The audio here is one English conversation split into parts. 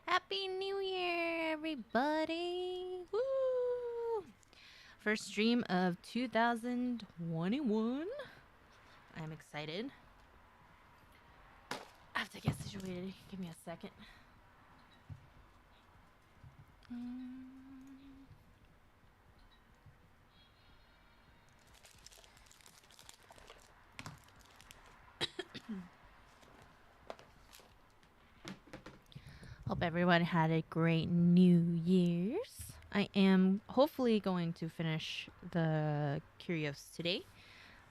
Happy New Year, everybody! Woo! First stream of 2021. I'm excited. I have to get situated. Give me a second. Hope everyone had a great New Year's. I am hopefully going to finish the Kyrios today.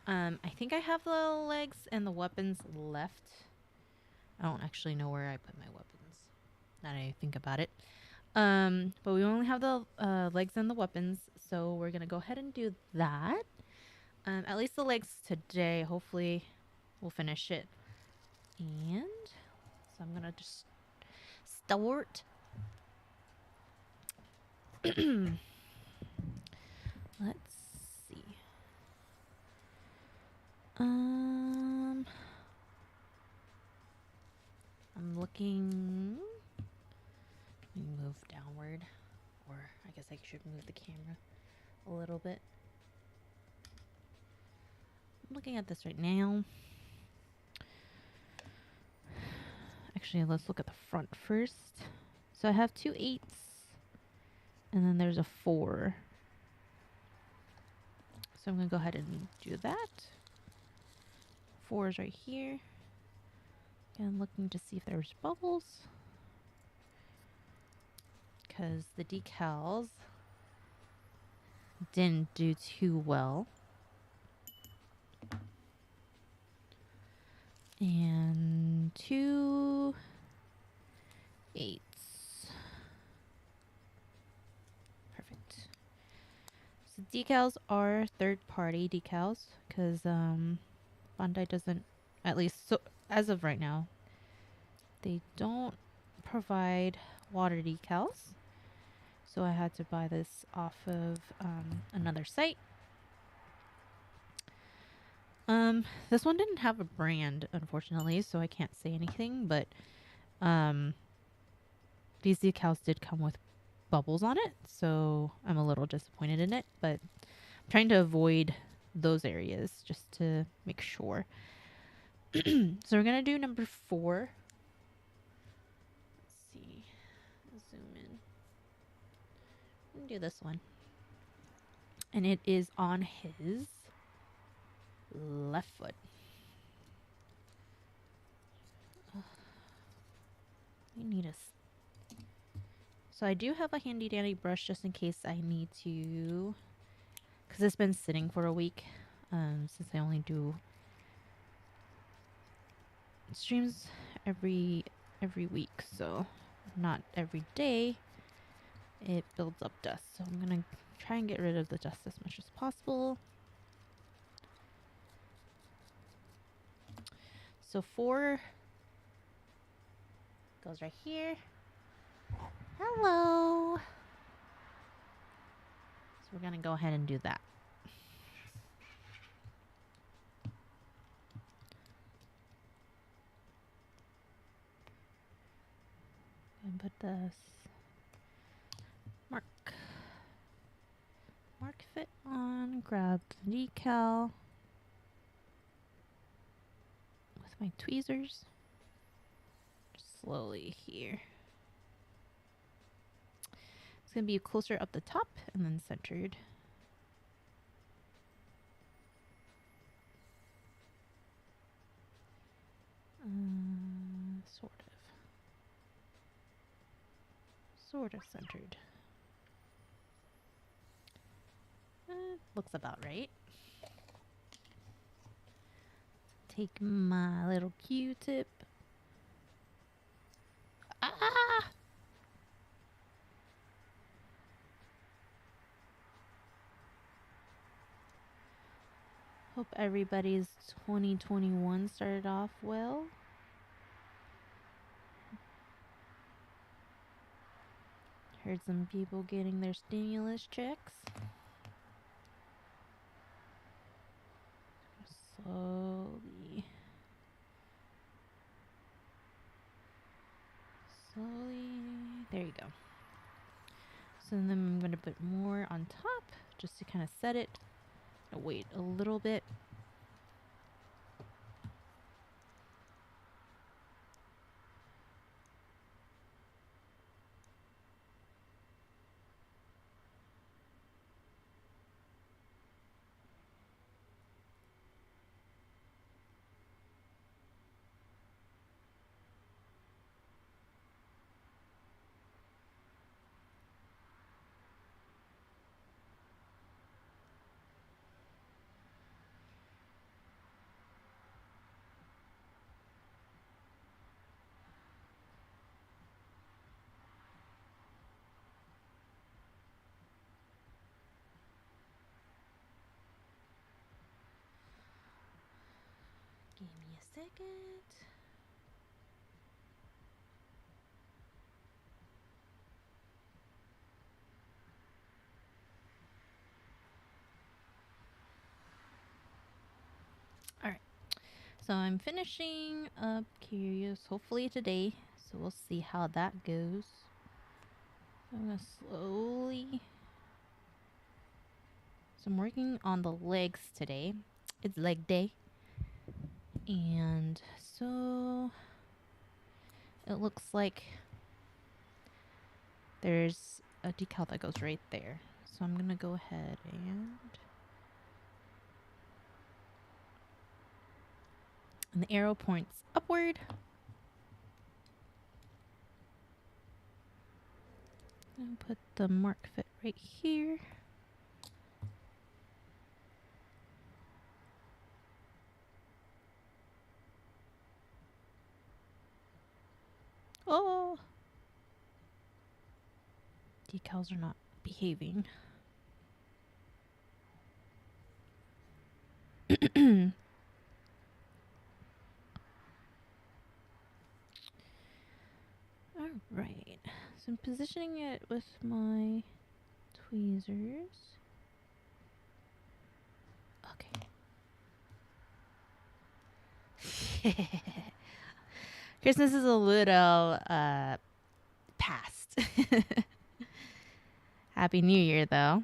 I think I have the legs and the weapons left. I don't actually know where I put my weapons, now that I think about it. But we only have the legs and the weapons, so we're gonna go ahead and do that. At least the legs today. Hopefully, we'll finish it. And so I'm gonna just start. Let's see. I'm looking. Let me move downward, or I guess I should move the camera a little bit. I'm looking at this right now. Actually, let's look at the front first. So I have 2 8s, and then there's a 4. So I'm going to go ahead and do that. 4 is right here. And looking to see if there's bubbles, because the decals didn't do too well. And 2 8s. Perfect. So decals are third-party decals, because Bandai doesn't, at least so as of right now, they don't provide water decals. So I had to buy this off of another site. This one didn't have a brand, unfortunately, so I can't say anything, but these decals did come with bubbles on it, so I'm a little disappointed in it, but I'm trying to avoid those areas just to make sure. So we're gonna do number 4. Let's see. Zoom in. I'm gonna do this one. And it is on his left foot. We need a. So I do have a handy dandy brush just in case I need to, because it's been sitting for a week. Since I only do streams every week, so not every day. It builds up dust, so I'm gonna try and get rid of the dust as much as possible. So 4 goes right here. Hello. So we're gonna go ahead and do that. And put this mark fit on, grab the decal with my tweezers. Just slowly here. It's gonna be closer up the top and then centered. Sort of centered. Looks about right. Take my little Q-tip. Ah! Hope everybody's 2021 started off well. Heard some people getting their stimulus checks. Slowly. Slowly go. So then I'm going to put more on top just to kind of set it. I'll wait a little bit. Give me a second. Alright, so I'm finishing up Kyrios hopefully today, so we'll see how that goes. I'm gonna slowly. So I'm working on the legs today. It's leg day. And so it looks like there's a decal that goes right there. So I'm gonna go ahead and the arrow points upward. And put the mark fit right here. Oh! Decals are not behaving. Alright, so I'm positioning it with my tweezers. Okay. Christmas is a little past. Happy New Year, though.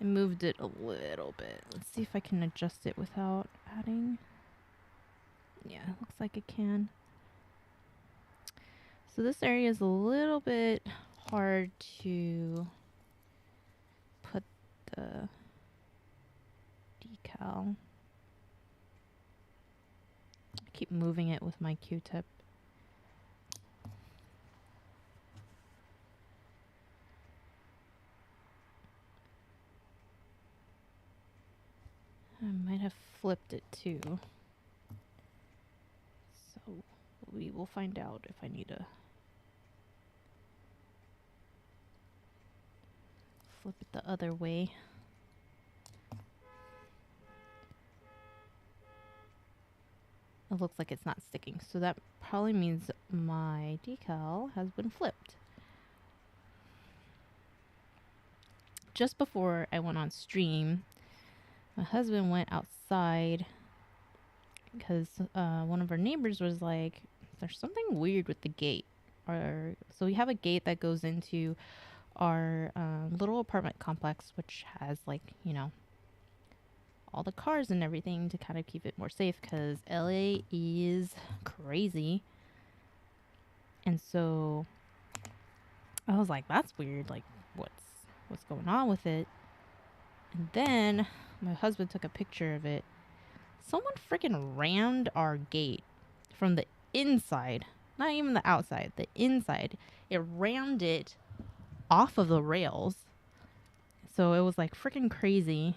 I moved it a little bit. Let's see if I can adjust it without adding. Yeah, looks like it can. So this area is a little bit hard to put the decal. I keep moving it with my Q-tip. I might have flipped it too. So we will find out if I need to flip it the other way. It looks like it's not sticking, so that probably means my decal has been flipped. Just before I went on stream, my husband went outside because one of our neighbors was like, there's something weird with the gate. So we have a gate that goes into our little apartment complex, which has, like, you know, all the cars and everything to kind of keep it more safe because LA is crazy. And so I was like, that's weird. Like, what's going on with it? And then my husband took a picture of it. Someone freaking rammed our gate from the inside, not even the outside, the inside. It rammed it off of the rails. So it was like freaking crazy.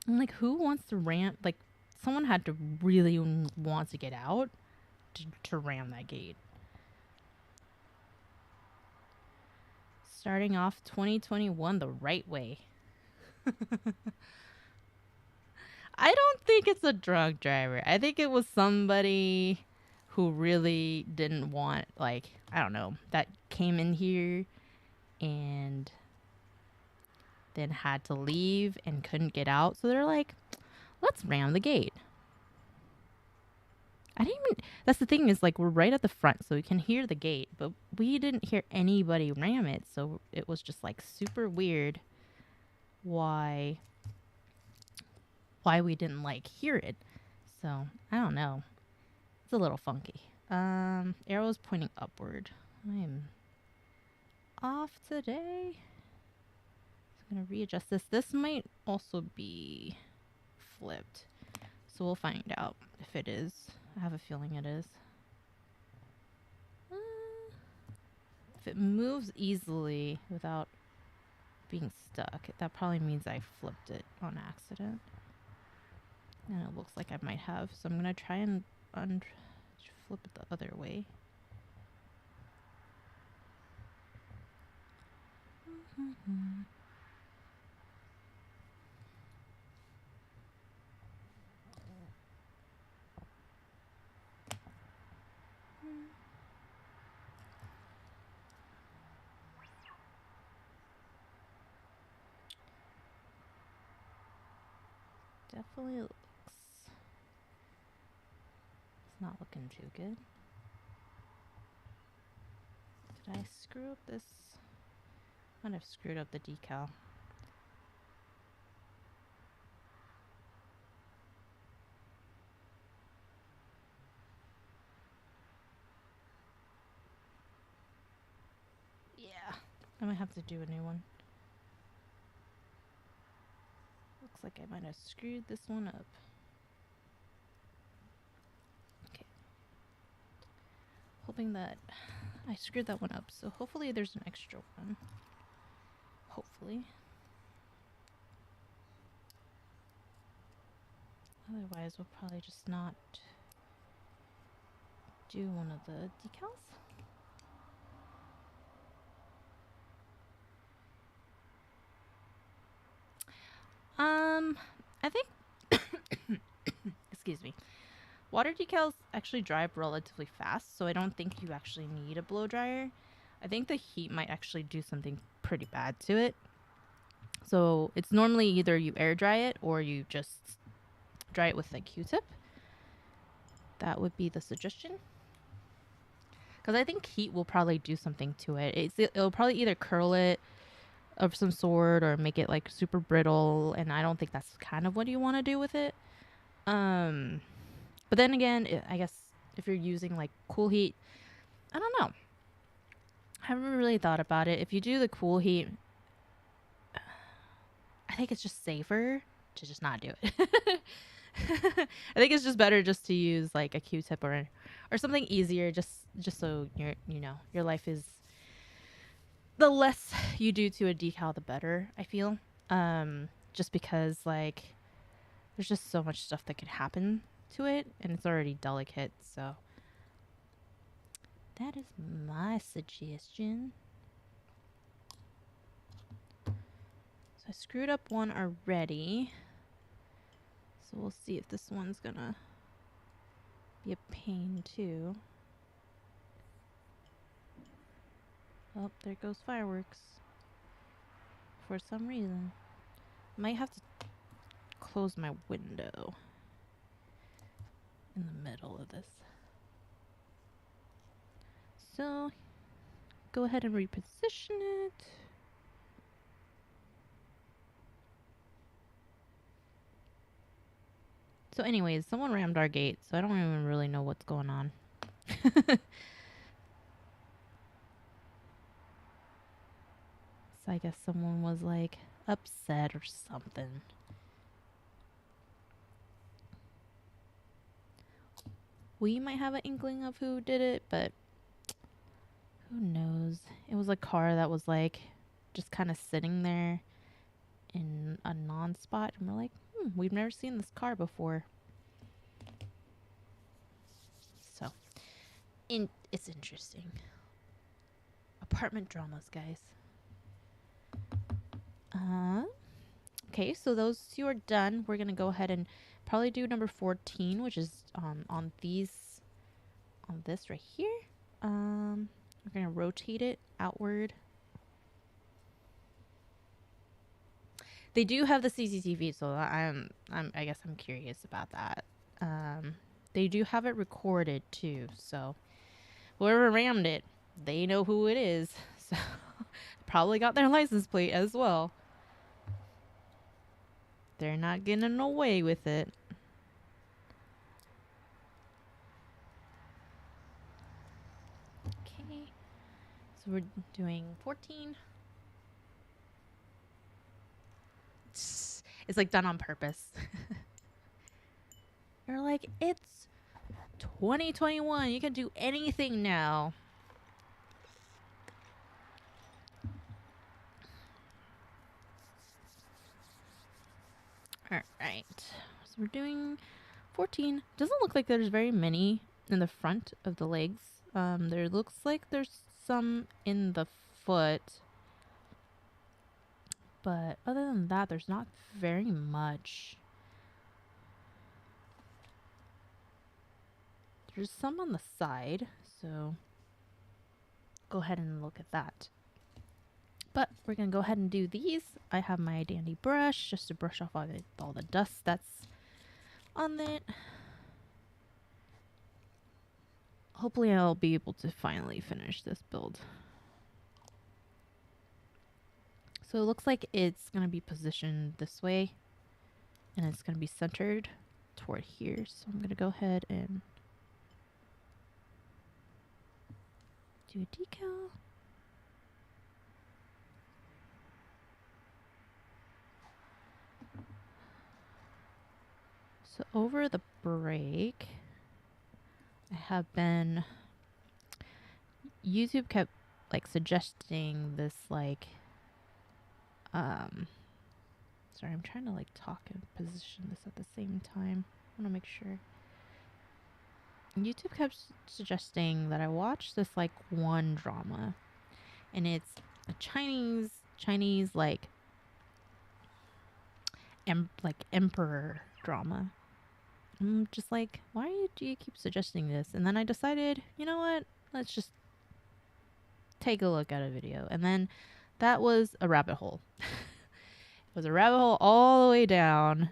I'm like, who wants to ram? Like, someone had to really want to get out to ram that gate. Starting off 2021 the right way. I don't think it's a drunk driver. I think it was somebody who really didn't want, like, I don't know, that came in here and then had to leave and couldn't get out. So they're like, let's ram the gate. I didn't even. That's the thing is like we're right at the front, so we can hear the gate, but we didn't hear anybody ram it, so it was just like super weird. Why we didn't like hear it? So I don't know. It's a little funky. Arrow's pointing upward. I am off today. So I'm gonna readjust this. This might also be flipped, so we'll find out if it is. I have a feeling it is. If it moves easily without being stuck, that probably means I flipped it on accident. And it looks like I might have. So I'm going to try and flip it the other way. Definitely looks. It's not looking too good. Did I screw up this? I might have screwed up the decal. Yeah, I might have to do a new one. Looks like I might have screwed this one up. Okay. Hoping that I screwed that one up, so hopefully there's an extra one. Hopefully. Otherwise, we'll probably just not do one of the decals. I think, excuse me, water decals actually dry up relatively fast, so I don't think you actually need a blow dryer. I think the heat might actually do something pretty bad to it. So it's normally either you air dry it or you just dry it with a Q-tip. That would be the suggestion. Because I think heat will probably do something to it. It'll probably either curl it of some sort or make it like super brittle, and I don't think that's kind of what you want to do with it. But then again, I guess if you're using like cool heat, I don't know. I haven't really thought about it. If you do the cool heat, I think it's just safer to just not do it. I think it's just better just to use like a Q-tip or something easier, just so your life is, the less you do to a decal, the better, I feel. Just because like there's just so much stuff that could happen to it, and it's already delicate, so that is my suggestion. So I screwed up one already, so we'll see if this one's gonna be a pain too. Oh, there goes fireworks. For some reason. Might have to close my window in the middle of this. So, go ahead and reposition it. So anyways, someone rammed our gate, so I don't even really know what's going on. So I guess someone was like upset or something. We might have an inkling of who did it, but who knows? It was a car that was like just kind of sitting there in a non-spot, and we're like, we've never seen this car before. So, it's interesting. Apartment dramas, guys. Okay, so those two are done. We're gonna go ahead and probably do number 14, which is on this right here. We're gonna rotate it outward. They do have the CCTV, so I guess I'm curious about that. They do have it recorded too, so whoever rammed it, they know who it is. So probably got their license plate as well. They're not getting away with it. Okay. So we're doing 14. It's like done on purpose. They're like, it's 2021. You can do anything now. All right. So we're doing 14. Doesn't look like there's very many in the front of the legs. There looks like there's some in the foot. But other than that, there's not very much. There's some on the side, so go ahead and look at that. But we're going to go ahead and do these. I have my dandy brush just to brush off all the dust that's on it. Hopefully I'll be able to finally finish this build. So it looks like it's going to be positioned this way, and it's going to be centered toward here. So I'm going to go ahead and do a decal. So over the break, I have been, YouTube kept like suggesting this like, sorry, I'm trying to like talk and position this at the same time. I want to make sure. YouTube kept suggesting that I watch this like one drama, and it's a Chinese like emperor drama. I'm just like, why do you keep suggesting this? And then I decided, you know what? Let's just take a look at a video. And then that was a rabbit hole. It was a rabbit hole all the way down.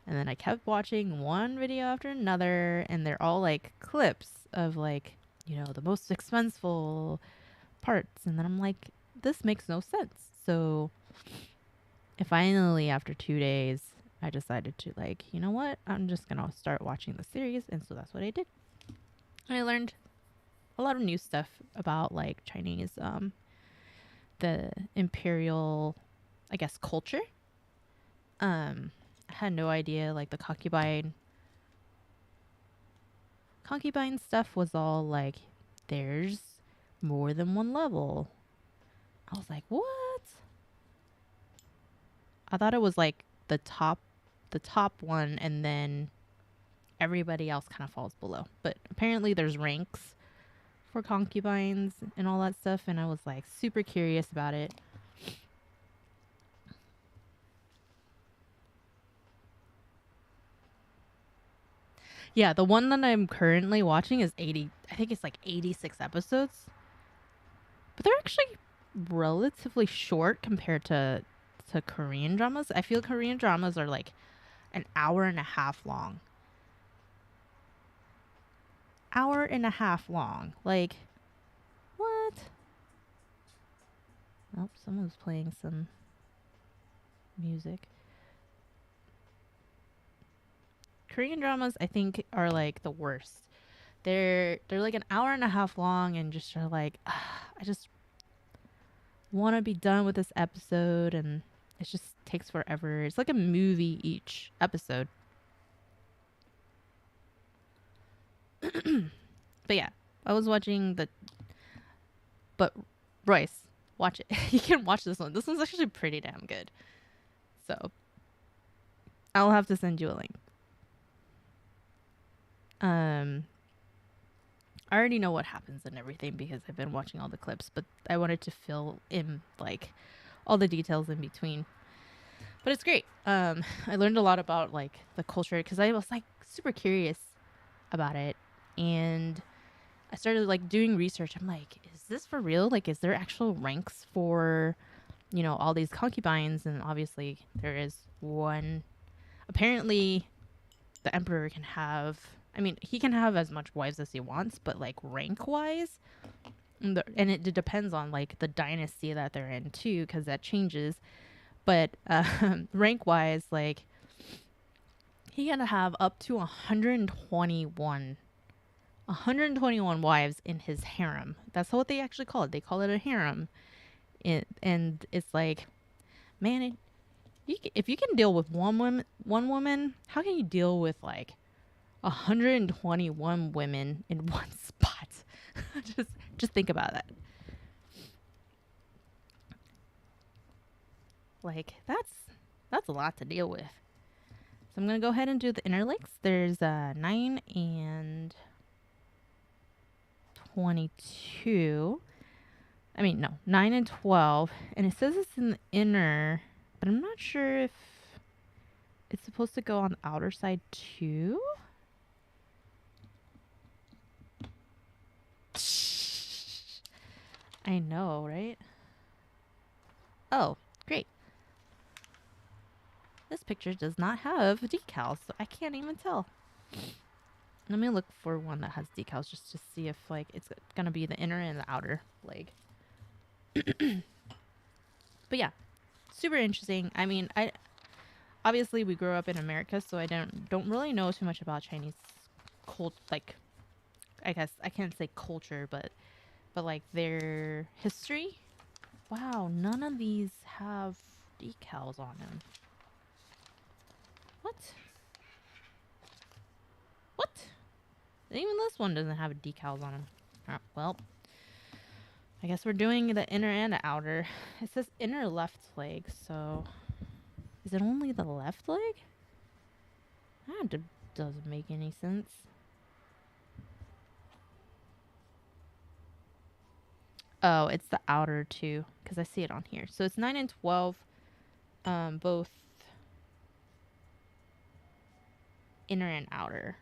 And then I kept watching one video after another, and they're all like clips of like, you know, the most suspenseful parts. And then I'm like, this makes no sense. So finally, after 2 days, I decided to like, you know what? I'm just going to start watching the series. And so that's what I did. And I learned a lot of new stuff about like Chinese, the imperial, I guess, culture. I had no idea like the concubine stuff was all like, there's more than one level. I was like, what? I thought it was like the top one, and then everybody else kind of falls below. But apparently there's ranks for concubines and all that stuff, and I was like super curious about it. Yeah, the one that I'm currently watching is 80. I think it's like 86 episodes. But they're actually relatively short compared to Korean dramas. I feel Korean dramas are like an hour and a half long. Hour and a half long. Like, what? Oh, someone's playing some music. Korean dramas, I think, are like the worst. They're like an hour and a half long, and just are like, I just want to be done with this episode, and it just takes forever. It's like a movie each episode. But yeah, I was watching but Royce, watch it. You can watch this one. This one's actually pretty damn good. So I'll have to send you a link. I already know what happens and everything because I've been watching all the clips, but I wanted to fill in like all the details in between. But it's great. I learned a lot about like the culture because I was like super curious about it, and I started like doing research. I'm like, is this for real? Like, is there actual ranks for, you know, all these concubines? And obviously there is one. Apparently the emperor can have, I mean, he can have as much wives as he wants, but like rank wise, and it depends on like the dynasty that they're in too, because that changes. But rank wise, like he can have up to 121 wives in his harem. That's what they actually call it. They call it a harem. And it's like, man, if you can deal with one woman, how can you deal with like 121 women in one spot? just think about that. Like that's a lot to deal with. So I'm gonna go ahead and do the inner links. There's 9 and 22. I mean, no, 9 and 12. And it says it's in the inner, but I'm not sure if it's supposed to go on the outer side too. I know, right? Oh, great. This picture does not have decals, so I can't even tell. Let me look for one that has decals just to see if like it's gonna be the inner and the outer leg. But yeah, super interesting. I mean, I obviously we grew up in America, so I don't really know too much about Chinese like I guess I can't say culture, but like their history. Wow, none of these have decals on them. What? What? Even this one doesn't have decals on them. Well, I guess we're doing the inner and the outer. It says inner left leg, so is it only the left leg? That doesn't make any sense. Oh, it's the outer too, because I see it on here. So it's 9 and 12, both inner and outer.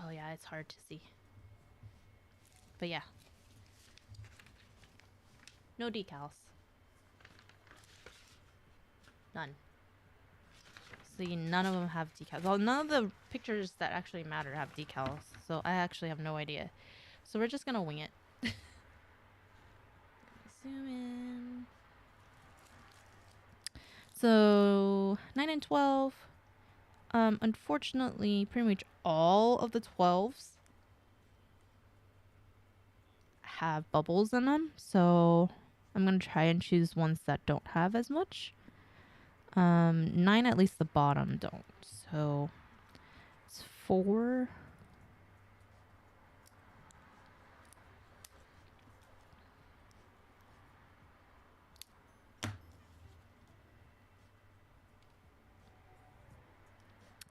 Oh yeah, it's hard to see. But yeah. No decals. None. See, none of them have decals. Well, none of the pictures that actually matter have decals. So I actually have no idea. So we're just going to wing it. Zoom in. So 9 and 12. Unfortunately, pretty much all of the 12s have bubbles in them. So I'm going to try and choose ones that don't have as much. 9, at least the bottom don't. So it's 4.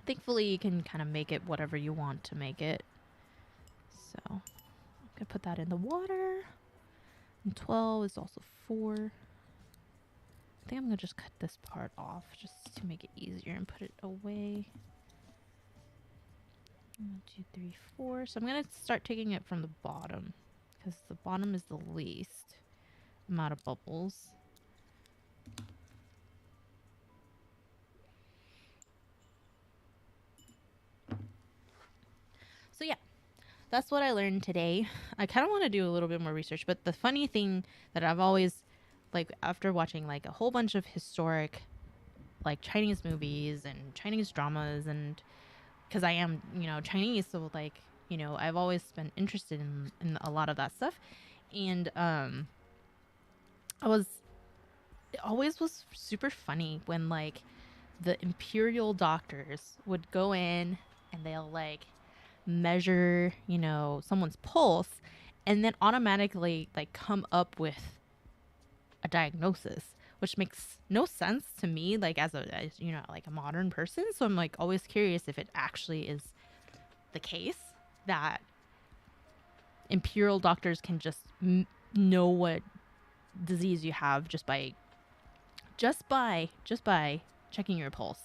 Thankfully, you can kind of make it whatever you want to make it. So I'm going to put that in the water. And 12 is also 4. I think I'm going to just cut this part off just to make it easier and put it away. 1, 2, 3, 4. So I'm going to start taking it from the bottom because the bottom is the least amount of bubbles. So yeah, that's what I learned today. I kind of want to do a little bit more research, but the funny thing that I've always, like, after watching like a whole bunch of historic like Chinese movies and Chinese dramas, and because I am, Chinese, so like, I've always been interested in a lot of that stuff. And it always was super funny when like the imperial doctors would go in and they'll like measure, someone's pulse and then automatically like come up with a diagnosis, which makes no sense to me, like as like a modern person. So I'm like always curious if it actually is the case that imperial doctors can just know what disease you have just by checking your pulse.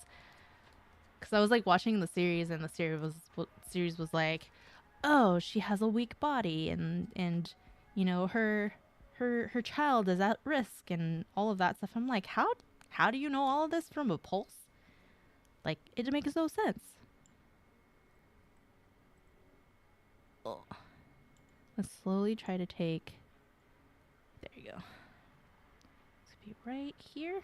Because I was like watching the series, and the series was like, oh, she has a weak body, and her her child is at risk and all of that stuff. I'm like, how do you know all of this from a pulse? Like, it makes no sense. Oh. Let's slowly try to take. There you go. This could be right here.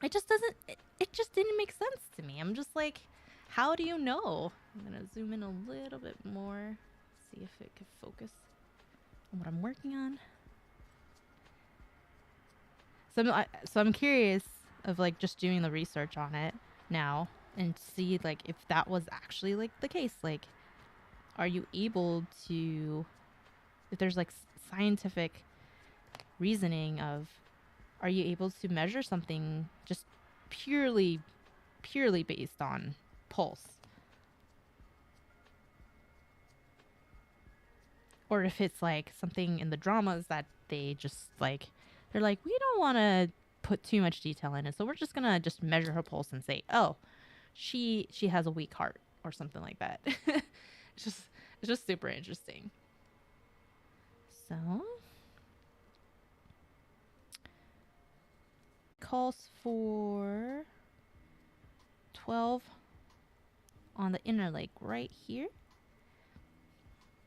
It just doesn't. It just didn't make sense to me. I'm just like, how do you know? I'm gonna zoom in a little bit more, see if it could focus on what I'm working on. So I'm curious of like just doing the research on it now and see like if that was actually like the case. Like, are you able to, if there's like scientific reasoning of, are you able to measure something just purely based on pulse? Or if it's like something in the dramas that they just like, they're like, we don't want to put too much detail in it, so we're just gonna just measure her pulse and say, oh, she has a weak heart or something like that. It's just super interesting. So calls for 12 on the inner leg right here.